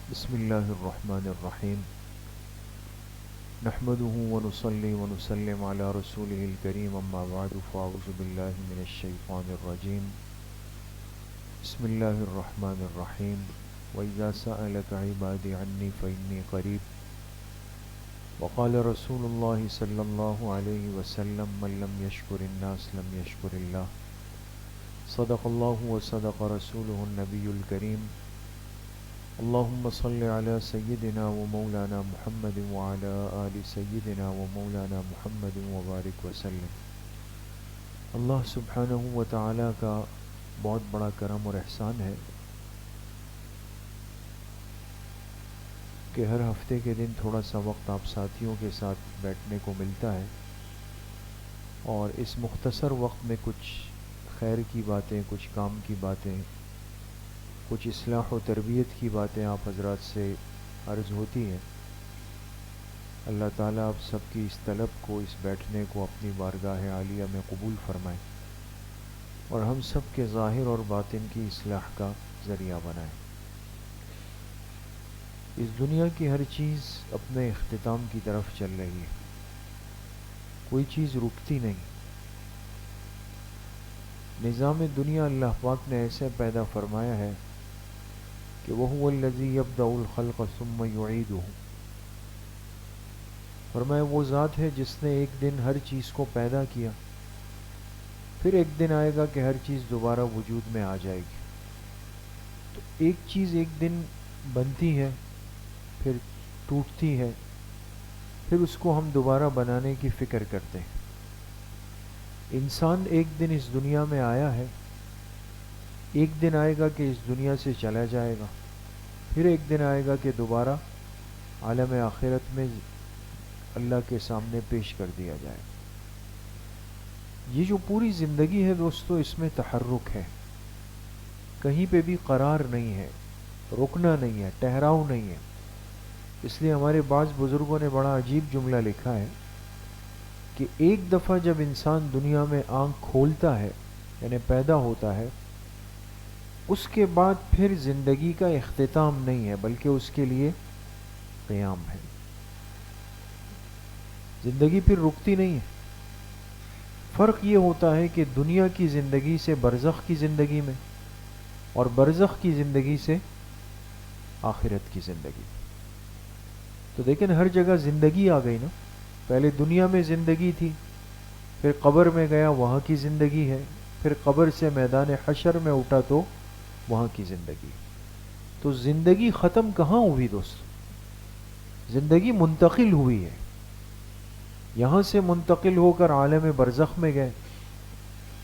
بسم اللہ الرحمن الرحیم نحمده ونصلي ونسلم على رسوله الكريم اما بعد فاعوذ باللہ من الشیطان الرجیم بسم اللہ الرحمن الرحیم وإذا سألك عبادي عني فإني قریب وقال رسول اللہ صلی اللہ علیہ وسلم من لم يشكر الناس لم يشكر اللہ صدق اللہ وصدق رسوله النبی الکریم اللهم صل على سيدنا ومولانا محمد وعلى آل سيدنا ومولانا محمد وبارک وسلم۔ اللہ سبحانہ و تعالیٰ کا بہت بڑا کرم اور احسان ہے کہ ہر ہفتے کے دن تھوڑا سا وقت آپ ساتھیوں کے ساتھ بیٹھنے کو ملتا ہے، اور اس مختصر وقت میں کچھ خیر کی باتیں، کچھ کام کی باتیں، کچھ اصلاح و تربیت کی باتیں آپ حضرات سے عرض ہوتی ہیں۔ اللہ تعالیٰ آپ سب کی اس طلب کو، اس بیٹھنے کو اپنی بارگاہ عالیہ میں قبول فرمائے اور ہم سب کے ظاہر اور باطن کی اصلاح کا ذریعہ بنائے۔ اس دنیا کی ہر چیز اپنے اختتام کی طرف چل رہی ہے، کوئی چیز رکتی نہیں۔ نظام دنیا اللہ پاک نے ایسے پیدا فرمایا ہے کہ وَهُوَ الَّذِي يَبْدَأُ الْخَلْقَ ثُمَّ يُعِيدُهُ، فرمایا وہ ذات ہے جس نے ایک دن ہر چیز کو پیدا کیا، پھر ایک دن آئے گا کہ ہر چیز دوبارہ وجود میں آ جائے گی۔ تو ایک چیز ایک دن بنتی ہے، پھر ٹوٹتی ہے، پھر اس کو ہم دوبارہ بنانے کی فکر کرتے ہیں۔ انسان ایک دن اس دنیا میں آیا ہے، ایک دن آئے گا کہ اس دنیا سے چلا جائے گا، پھر ایک دن آئے گا کہ دوبارہ عالم آخرت میں اللہ کے سامنے پیش کر دیا جائے۔ یہ جو پوری زندگی ہے دوستو، اس میں تحرک ہے، کہیں پہ بھی قرار نہیں ہے، رکنا نہیں ہے، ٹھہراؤ نہیں ہے۔ اس لیے ہمارے بعض بزرگوں نے بڑا عجیب جملہ لکھا ہے کہ ایک دفعہ جب انسان دنیا میں آنکھ کھولتا ہے، یعنی پیدا ہوتا ہے، اس کے بعد پھر زندگی کا اختتام نہیں ہے بلکہ اس کے لیے قیام ہے۔ زندگی پھر رکتی نہیں ہے۔ فرق یہ ہوتا ہے کہ دنیا کی زندگی سے برزخ کی زندگی میں، اور برزخ کی زندگی سے آخرت کی زندگی۔ تو دیکھیں ہر جگہ زندگی آ گئی نا، پہلے دنیا میں زندگی تھی، پھر قبر میں گیا وہاں کی زندگی ہے، پھر قبر سے میدان حشر میں اٹھا تو وہاں کی زندگی۔ تو زندگی ختم کہاں ہوئی دوست؟ زندگی منتقل ہوئی ہے، یہاں سے منتقل ہو کر عالم برزخ میں گئے،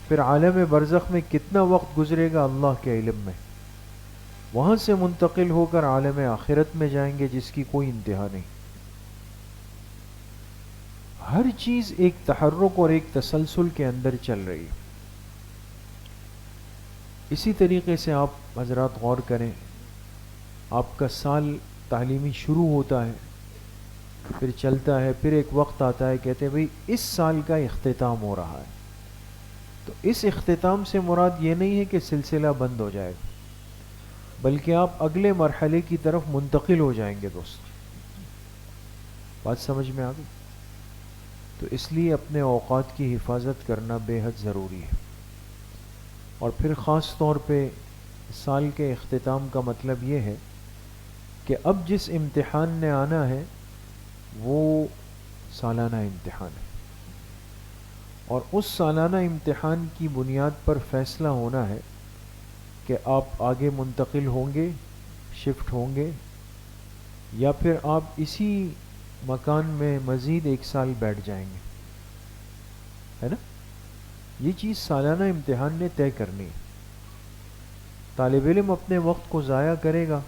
پھر عالم برزخ میں کتنا وقت گزرے گا اللہ کے علم میں، وہاں سے منتقل ہو کر عالم آخرت میں جائیں گے جس کی کوئی انتہا نہیں۔ ہر چیز ایک تحرک اور ایک تسلسل کے اندر چل رہی ہے۔ اسی طریقے سے آپ حضرات غور کریں، آپ کا سال تعلیمی شروع ہوتا ہے، پھر چلتا ہے، پھر ایک وقت آتا ہے کہتے ہیں بھئی اس سال کا اختتام ہو رہا ہے۔ تو اس اختتام سے مراد یہ نہیں ہے کہ سلسلہ بند ہو جائے گا، بلکہ آپ اگلے مرحلے کی طرف منتقل ہو جائیں گے دوست۔ بات سمجھ میں آ گئی؟ تو اس لیے اپنے اوقات کی حفاظت کرنا بے حد ضروری ہے، اور پھر خاص طور پہ سال کے اختتام کا مطلب یہ ہے کہ اب جس امتحان نے آنا ہے وہ سالانہ امتحان ہے، اور اس سالانہ امتحان کی بنیاد پر فیصلہ ہونا ہے کہ آپ آگے منتقل ہوں گے، شفٹ ہوں گے، یا پھر آپ اسی مکان میں مزید ایک سال بیٹھ جائیں گے، ہے نا؟ یہ چیز سالانہ امتحان نے طے کرنی ہے۔ طالب علم اپنے وقت کو ضائع کرے گا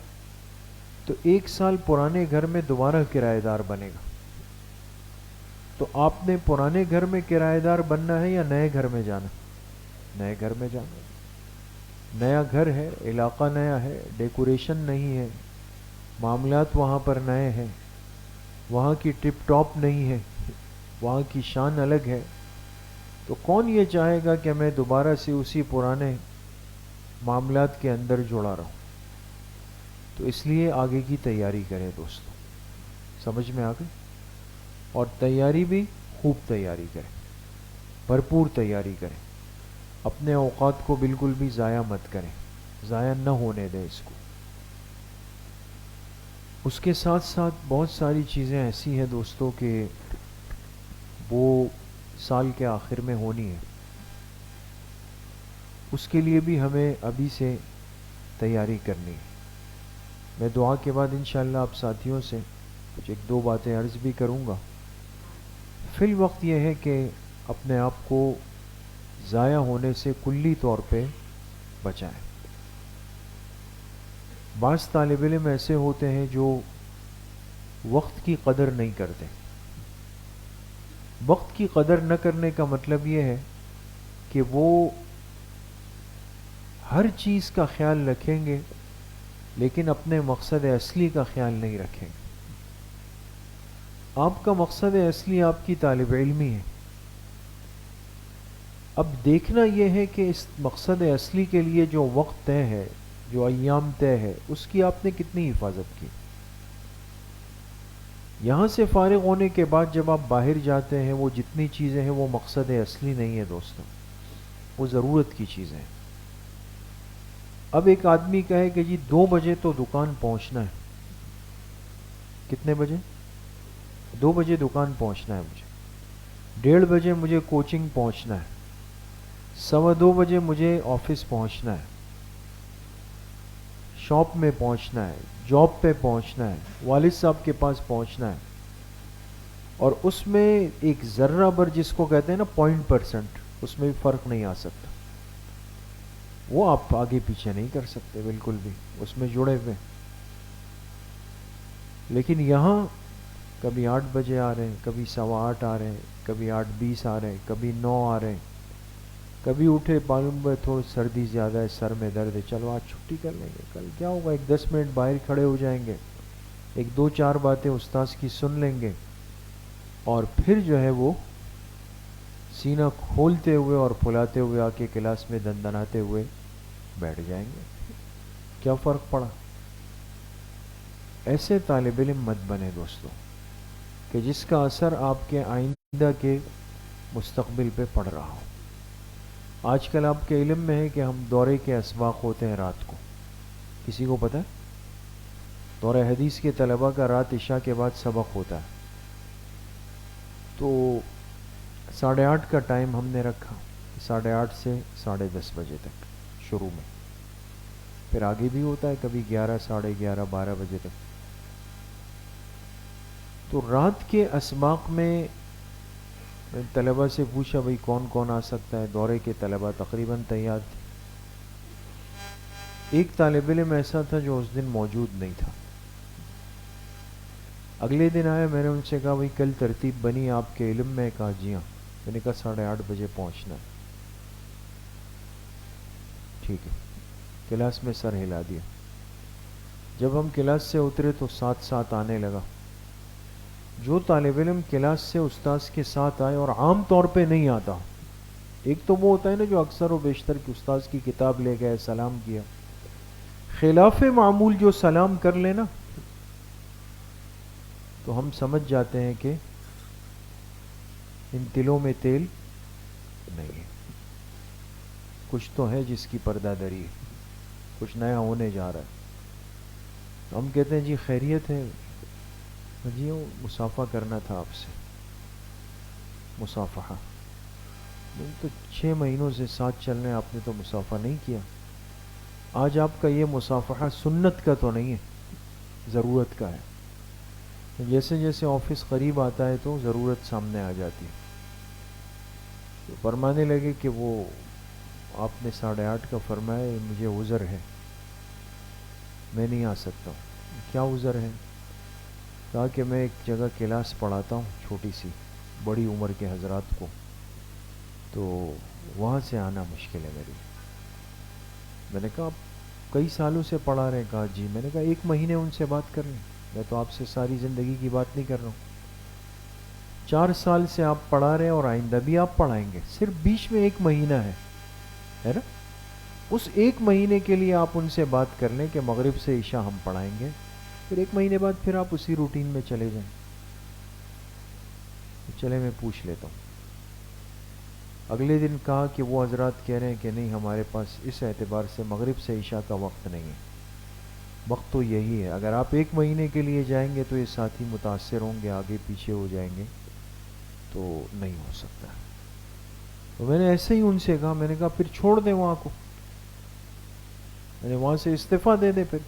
تو ایک سال پرانے گھر میں دوبارہ کرایہ دار بنے گا۔ تو آپ نے پرانے گھر میں کرایہ دار بننا ہے یا نئے گھر میں جانا؟ نئے گھر میں جانا۔ نیا گھر ہے، علاقہ نیا ہے، ڈیکوریشن نہیں ہے، معاملات وہاں پر نئے ہیں، وہاں کی ٹپ ٹاپ نہیں ہے، وہاں کی شان الگ ہے۔ تو کون یہ چاہے گا کہ میں دوبارہ سے اسی پرانے معاملات کے اندر جڑا رہوں؟ تو اس لیے آگے کی تیاری کریں دوستوں. سمجھ میں آ گئی؟ اور تیاری بھی خوب تیاری کریں، بھرپور تیاری کریں. اپنے اوقات کو بالکل بھی ضائع مت کریں، ضائع نہ ہونے دیں اس کو. اس کے ساتھ ساتھ بہت ساری چیزیں ایسی ہیں دوستوں کہ وہ سال کے آخر میں ہونی ہے. اس کے لیے بھی ہمیں ابھی سے تیاری کرنی ہے. میں دعا کے بعد انشاءاللہ آپ ساتھیوں سے کچھ ایک دو باتیں عرض بھی کروں گا. فی الوقت یہ ہے کہ اپنے آپ کو ضائع ہونے سے کلی طور پہ بچائیں. بعض طالب علم ایسے ہوتے ہیں جو وقت کی قدر نہیں کرتے. وقت کی قدر نہ کرنے کا مطلب یہ ہے کہ وہ ہر چیز کا خیال رکھیں گے لیکن اپنے مقصد اصلی کا خیال نہیں رکھیں گے. آپ کا مقصد اصلی آپ کی طالب علمی ہے. اب دیکھنا یہ ہے کہ اس مقصد اصلی کے لیے جو وقت طے ہے، جو ایام طے ہے، اس کی آپ نے کتنی حفاظت کی. یہاں سے فارغ ہونے کے بعد جب آپ باہر جاتے ہیں وہ جتنی چیزیں ہیں وہ مقصد اصلی نہیں ہے دوستوں، وہ ضرورت کی چیزیں ہیں. اب ایک آدمی کہے کہ جی 2 بجے تو دکان پہنچنا ہے. کتنے بجے؟ 2 بجے دکان پہنچنا ہے مجھے. 1:30 بجے مجھے کوچنگ پہنچنا ہے. 2:15 بجے مجھے آفس پہنچنا ہے، شاپ میں پہنچنا ہے، جاب پہ پہنچنا ہے، والد صاحب کے پاس پہنچنا ہے. اور اس میں ایک ذرہ بر جس کو کہتے ہیں نا 0.%، اس میں بھی فرق نہیں آ سکتا. وہ آپ آگے پیچھے نہیں کر سکتے بالکل بھی، اس میں جڑے ہوئے. لیکن یہاں کبھی 8 بجے آ رہے ہیں، کبھی 8:15 آ رہے ہیں، کبھی 8:20 آ رہے ہیں، کبھی 9 آ رہے ہیں. کبھی اٹھے معلوم ہے تھوڑی سردی زیادہ ہے، سر میں درد ہے، چلو آج چھٹی کر لیں گے، کل کیا ہوگا، ایک 10 منٹ باہر کھڑے ہو جائیں گے، ایک 2-4 باتیں استاذ کی سن لیں گے، اور پھر جو ہے وہ سینہ کھولتے ہوئے اور پھلاتے ہوئے آ کے کلاس میں دندناتے ہوئے بیٹھ جائیں گے. کیا فرق پڑا؟ ایسے طالب علم مت بنے دوستوں کہ جس کا اثر آپ کے آئندہ کے مستقبل پہ پڑ رہا ہو. آج کل آپ کے علم میں ہے کہ ہم دورے کے اسباق ہوتے ہیں رات کو. کسی کو پتہ ہے؟ دورہ حدیث کے طلباء کا رات عشاء کے بعد سبق ہوتا ہے. تو 8:30 کا ٹائم ہم نے رکھا، 8:30 سے 10:30 بجے تک شروع میں. پھر آگے بھی ہوتا ہے کبھی 11، 11:30، 12 بجے تک. تو رات کے اسباق میں طلباء سے پوچھا بھئی کون کون آ سکتا ہے. دورے کے طلباء تقریباً تیار تھے. ایک طالب علم ایسا تھا جو اس دن موجود نہیں تھا. اگلے دن آیا، میں نے ان سے کہا بھئی کل ترتیب بنی آپ کے علم میں؟ کہا جی ہاں. میں نے کہا 8:30 بجے پہنچنا ہے. ٹھیک ہے. کلاس میں سر ہلا دیا. جب ہم کلاس سے اترے تو 7 آنے لگا. جو طالب علم کلاس سے استاذ کے ساتھ آئے اور عام طور پہ نہیں آتا، ایک تو وہ ہوتا ہے نا جو اکثر و بیشتر کہ استاذ کی کتاب لے گئے، سلام کیا، خلاف معمول جو سلام کر لینا تو ہم سمجھ جاتے ہیں کہ ان تلوں میں تیل نہیں ہے، کچھ تو ہے جس کی پردہ دری ہے، کچھ نیا ہونے جا رہا ہے. تو ہم کہتے ہیں جی خیریت ہے؟ جی وہ مصافحہ کرنا تھا آپ سے. مصافحہ؟ تو 6 مہینوں سے ساتھ چل رہے ہیں، آپ نے تو مصافحہ نہیں کیا. آج آپ کا یہ مصافحہ سنت کا تو نہیں ہے، ضرورت کا ہے. جیسے جیسے آفس قریب آتا ہے تو ضرورت سامنے آ جاتی ہے. تو فرمانے لگے کہ وہ آپ نے 8:30 کا فرمایا، مجھے عذر ہے، میں نہیں آ سکتا ہوں. کیا عذر ہے؟ کہا کہ میں ایک جگہ کلاس پڑھاتا ہوں چھوٹی سی، بڑی عمر کے حضرات کو، تو وہاں سے آنا مشکل ہے میری. میں نے کہا آپ کئی سالوں سے پڑھا رہے ہیں؟ کہا جی. میں نے کہا 1 مہینے ان سے بات کر لیں، میں تو آپ سے ساری زندگی کی بات نہیں کر رہا ہوں. 4 سال سے آپ پڑھا رہے ہیں اور آئندہ بھی آپ پڑھائیں گے، صرف بیچ میں 1 مہینہ ہے نا. اس ایک مہینے کے لیے آپ ان سے بات کر لیں کہ مغرب سے عشاء ہم پڑھائیں گے، پھر ایک مہینے بعد پھر آپ اسی روٹین میں چلے جائیں. چلے میں پوچھ لیتا ہوں. اگلے دن کہا کہ وہ حضرات کہہ رہے ہیں کہ نہیں ہمارے پاس اس اعتبار سے مغرب سے عشاء کا وقت نہیں ہے. وقت تو یہی ہے. اگر آپ ایک مہینے کے لیے جائیں گے تو یہ ساتھی متاثر ہوں گے، آگے پیچھے ہو جائیں گے، تو نہیں ہو سکتا. تو میں نے ایسے ہی ان سے کہا، میں نے کہا پھر چھوڑ دیں وہاں کو، میں نے وہاں سے استعفیٰ دے دیں، پھر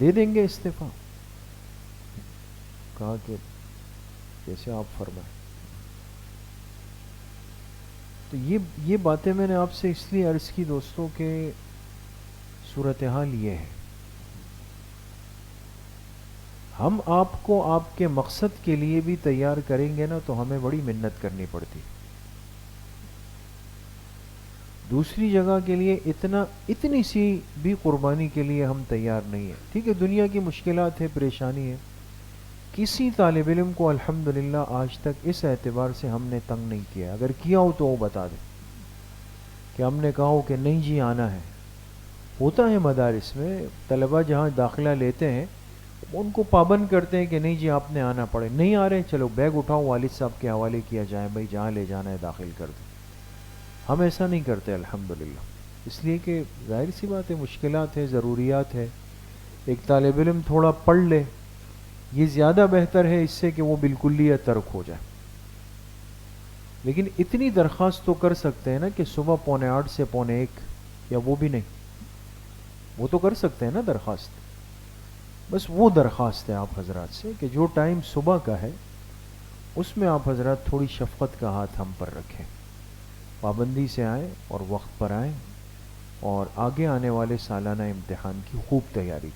دے دیں گے استعفیٰ. کہا کہ جیسے آپ فرمائیں. تو یہ باتیں میں نے آپ سے اس لیے عرض کی دوستوں کہ صورتحال یہ ہے، ہم آپ کو آپ کے مقصد کے لیے بھی تیار کریں گے نا تو ہمیں بڑی محنت کرنی پڑتی. دوسری جگہ کے لیے اتنی سی بھی قربانی کے لیے ہم تیار نہیں ہیں. ٹھیک ہے دنیا کی مشکلات ہے، پریشانی ہے، کسی طالب علم کو الحمدللہ آج تک اس اعتبار سے ہم نے تنگ نہیں کیا. اگر کیا ہو تو وہ بتا دیں کہ ہم نے کہا ہو کہ نہیں جی آنا ہے. ہوتا ہے مدارس میں طلبہ جہاں داخلہ لیتے ہیں ان کو پابند کرتے ہیں کہ نہیں جی آپ نے آنا پڑے، نہیں آ رہے چلو بیگ اٹھاؤ والد صاحب کے حوالے کیا جائے، بھائی جہاں لے جانا ہے داخل کر دو. ہم ایسا نہیں کرتے الحمدللہ، اس لیے کہ ظاہر سی بات ہے مشکلات ہے، ضروریات ہے. ایک طالب علم تھوڑا پڑھ لے یہ زیادہ بہتر ہے اس سے کہ وہ بالکل ہی ترک ہو جائے. لیکن اتنی درخواست تو کر سکتے ہیں نا کہ صبح 7:45 سے 7:45 یا وہ بھی نہیں، وہ تو کر سکتے ہیں نا درخواست. بس وہ درخواست ہے آپ حضرات سے کہ جو ٹائم صبح کا ہے اس میں آپ حضرات تھوڑی شفقت کا ہاتھ ہم پر رکھیں، پابندی سے آئیں اور وقت پر آئیں، اور آگے آنے والے سالانہ امتحان کی خوب تیاری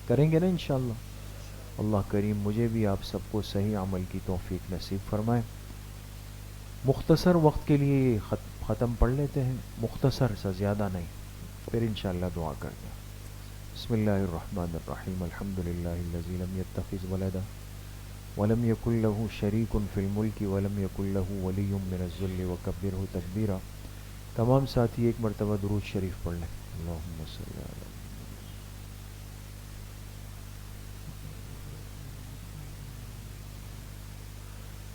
کریں گے نا انشاءاللہ. اللہ کریم مجھے بھی آپ سب کو صحیح عمل کی توفیق نصیب فرمائے. مختصر وقت کے لیے یہ ختم پڑھ لیتے ہیں، مختصر سا زیادہ نہیں، پھر انشاءاللہ دعا کرتے ہیں. بسم اللہ الرحمن الرحیم. الحمد للہ الذی لم یتخذ ولدا ولم یکن له شریک فی الملک ولم یکن له ولی من الذل وکبرہ تکبیرا. تمام ساتھی ایک مرتبہ درود شریف پڑھ لیں. اللہم صلی علی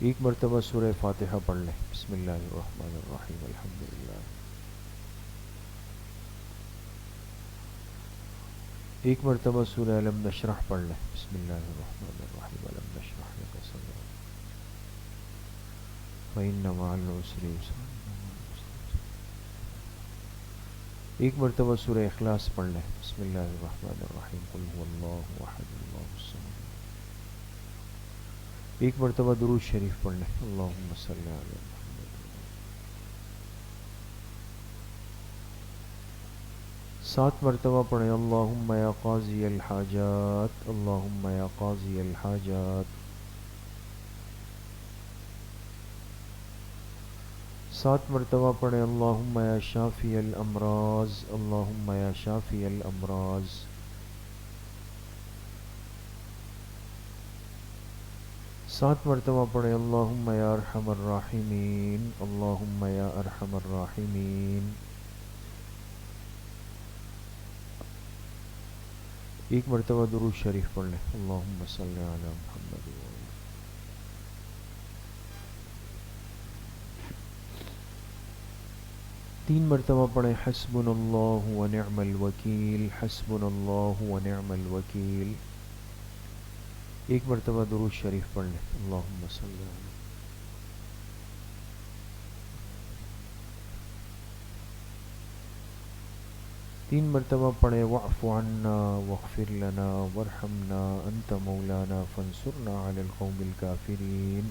ایک مرتبہ سورہ فاتحہ پڑھ لیں. بسم اللہ الرحمن الرحیم. الحمد للہ. ایک مرتبہ سورہ علم نشرح پڑھ لیں. بسم اللہ الرحمن الرحیم. علم نشرح لک صدرک فإن مع العسر یسرا. ایک مرتبہ سورہ اخلاص پڑھ لیں. بسم اللہ الرحمن الرحیم. قل هو اللہ احد اللہ الصمد. ایک مرتبہ درود شریف پڑھ لیں. اللہم صلی علی محمد. 7 مرتبہ پڑھیں. اللہم یا قاضی الحاجات، اللہم یا قاضی الحاجات. 7 مرتبہ پڑھیں. اللہم یا شافی الامراض، اللہم یا شافی الامراض. 7 مرتبہ پڑھیں. اللہم یا ارحم الراحمین، اللہم یا ارحم الراحمین. ایک مرتبہ درود شریف پڑھ لیں. اللہم صلی علی محمد. 3 مرتبہ پڑھیں. حسبنا اللہ ونعم الوکیل، حسبنا اللہ ونعم الوکیل. ایک مرتبہ درود شریف پڑھ لیں. اللہم صلی علی. 3 مرتبہ پڑھیں. واعف عنا واغفر لنا وارحمنا انت مولانا فانصرنا علی القوم الکافرین.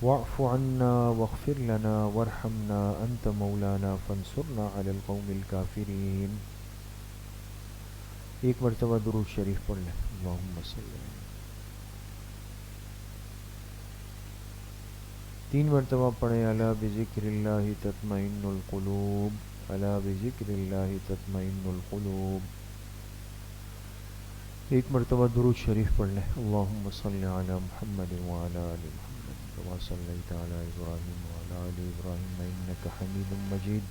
واعف عنا واغفر لنا وارحمنا انت مولانا فانصرنا علی القوم الکافرین. ایک مرتبہ درود شریف پڑھ لیں. اللہم صلی علی. 3 مرتبہ پڑھیں. الا بذکر اللہ تطمئن القلوب، الا بذکر اللہ تطمئن القلوب. ایک مرتبہ درود شریف پڑھ لیں. اللہم صلی علی محمد وعلی آل محمد. كما صليت على إبراهيم وعلى آل إبراهيم إنك حميد مجيد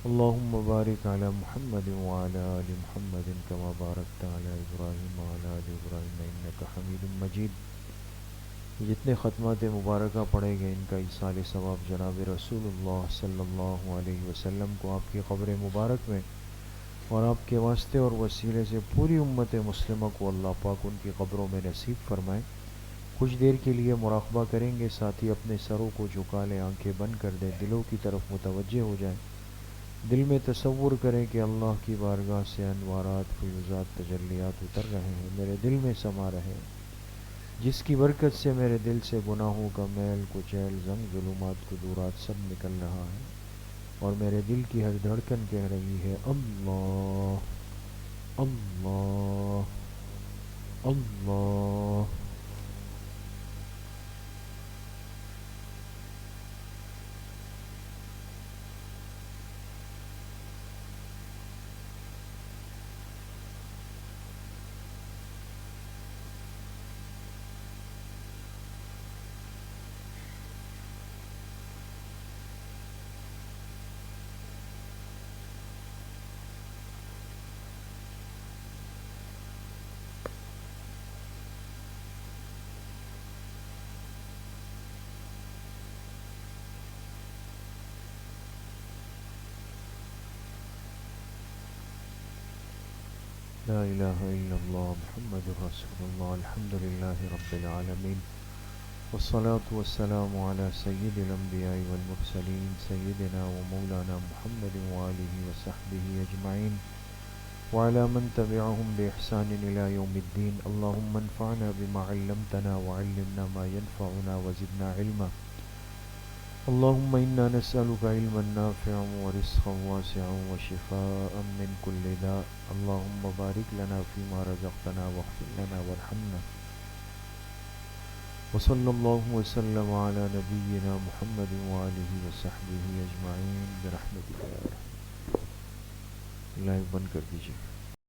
اللهم بارك على محمد وعلى آل محمد كما باركت على إبراهيم وعلى آل إبراهيم إنك حميد مجيد. جتنے ختمات مبارکہ پڑھے گئے ان کا ایصال ثواب جناب رسول اللہ صلی اللہ علیہ وسلم کو آپ کی قبر مبارک میں اور آپ کے واسطے اور وسیلے سے پوری امت مسلمہ کو اللہ پاک ان کی قبروں میں نصیب فرمائے. کچھ دیر کے لیے مراقبہ کریں گے، ساتھ ہی اپنے سروں کو جھکا لیں، آنکھیں بند کر دیں، دلوں کی طرف متوجہ ہو جائیں. دل میں تصور کریں کہ اللہ کی بارگاہ سے انوارات فیوزات تجلیات اتر رہے ہیں، میرے دل میں سما رہے ہیں، جس کی برکت سے میرے دل سے گناہوں کا میل کچیل زنگ ظلمات قدورات سب نکل رہا ہے اور میرے دل کی ہر دھڑکن کہہ رہی ہے اللہ اللہ اللہ. لا الہ الا اللہ محمد رسول اللہ الحمد للہ رب العالمین والصلاة والسلام على سید الانبیاء والمرسلین سیدنا و مولانا محمد وآلہ وصحبہ اجمعین وعلى من تبعهم بإحسان إلى يوم الدين. اللهم انفعنا بما علمتنا وعلمنا ما ينفعنا وزدنا علما. اللهم إنا نسألك علما نافعا ورزقا واسعا وشفاء من كل داء. اللهم بارك لنا فيما رزقتنا واغفر لنا وارحمنا. وصلى الله وسلم على نبينا محمد وآله وصحبه أجمعين برحمتك يا أرحم. لائیو بند کر دیجیے.